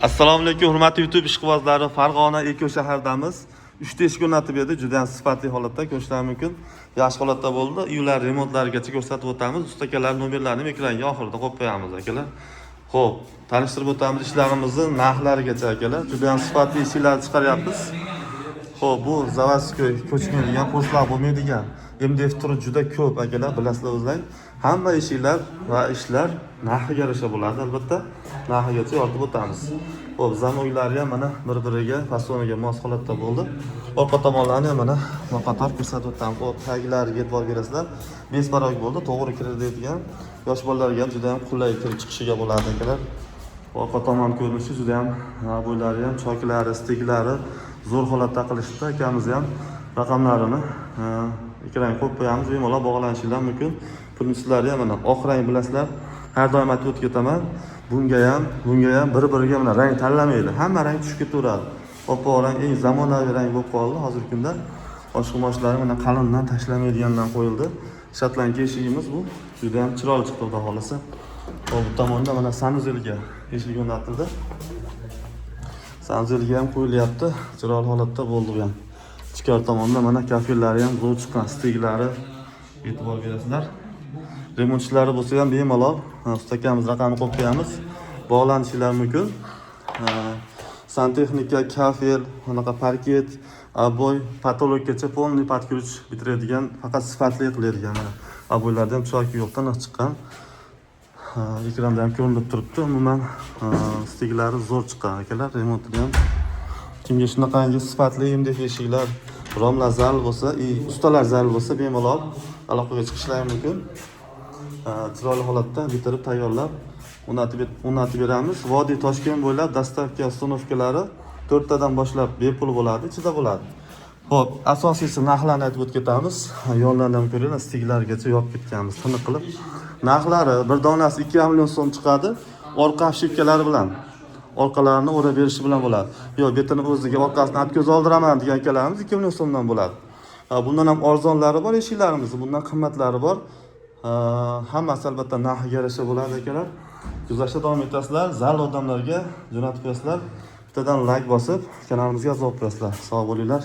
Assalomu alaykum hurmatli YouTube ishqibozlari. Farg'ona Eko shahardamiz. 3 ta eshik o'rnatib berdi. Juda ham sifatli holatda ko'rishlari mumkin. Yaxshi holatda bo'ldi. Uylar remontlarigacha ko'rsatib o'tamiz. Ustakalar nomerlarini ekranga oxirida qo'yib qo'yamiz akalar. Xo'p, tanishtirib o'tamiz ishlarimizni narxlarigacha akalar. Juda ham sifatli eshiklar chiqaryapmiz. Xo'p, bu zavodskoy ko'chmaydigan, postlar bo'lmaydigan. MDF turi juda ko'p akalar, bilasizlar o'zlaring. Hamma eshiklar va ishlar narxiga yarasha bo'ladi albatta. Narxigacha yoritib o'tamiz. Xo'p, zamoylari ham mana bir-biriga, fasoniga mos holatda bo'ldi. Orqa tomonlarini ham mana qator ko'rsatib o'tamiz. Xo'p, taglariga e'tibor berasizlar. Besparok bo'ldi, to'g'ri kiradigan. Yosh bolalarga ham juda ham qulay kirib chiqishiga bo'ladi akalar. Orqa tomon ko'rinishi juda ham bo'ylari ham, choklari, steklari zo'r holatda qilishdi. Akamiz ham raqamlarini ekranga qo'yib qo'yamiz, bemalol bog'lanishingiz mumkin. Pulnislari ham mana oq rang bilasizlar. Har doim aytib o'tib ketaman. Bunga ham bir-biriga mana rang tanlamaydi. Hamma rang tushib ketaveradi. Oppoq rang eng zamonaviy rang bo'lib qoldi hozirgi kunda. Oshqo'moshlari mana qalindan tashlamaydigandan qo'yildi. Shotlandiya eshigimiz bu. Juda ham chiroyli chiqdi xudo xolasa. Bu tomonda mana sanuzelga eshik o'rnatildi. Sanuzelga ham qo'yilyapti. Chiroyli holatda bo'ldi bu ham. Ichkari tomonda mana kafellari ham zo'r chiqqan, steklari e'tibor berasizlar. Remont ishlari bo'lsa ham bemalol ustakamiz raqamini qo'yib qo'yamiz. Bog'lanishingiz mumkin. Santexnika, kafel, bunaqa parket, aboy, patologgacha polniy podkruch bitiradigan, faqat sifatli qiladigan mana. Aboylarda ham choki yo'qdan chiqqan. Ekranda ham ko'rinib turibdi. Umuman steklari zo'r chiqqan akalar, remontida ham. Kimga shunaqangi sifatli MDF eshiklar, romlar zarur bo'lsa, ustalar zarur bo'lsa bemalol aloqaga chiqishlari mumkin. Chiroyli holatda bitirib tayyorlab o'rnatib beramiz. Vodiy Toshkent bo'ylab dostavka ustanovkalari 4 tadan boshlab bepul bo'ladi, ichida bo'ladi. Xo'p, asosiysi narxlarni aytib o'tib ketamiz. Yonlardan ko'ringlar, stiklargacha yopib ketganmiz, tiniq qilib. Narxlari bir donasi 2 million so'm chiqadi. Orqa shipkalari bilan orqalarini o'rab berishi bilan bo'ladi. Yo'q, betini o'ziga orqasini atkaz oldiraman degan akalarimiz 2 million so'mdan bo'ladi. Bundan ham arzonlari bor eshiklarimiz, bundan qimmatlari bor. Hammasi albatta narxiga yarasha bo'ladi akalar. Kuzatishda davom etasizlar, zarur odamlarga jo'natib qo'yasizlar. Bittadan like bosib, kanalimizga a'zo bo'lasizlar. Sog' bo'linglar.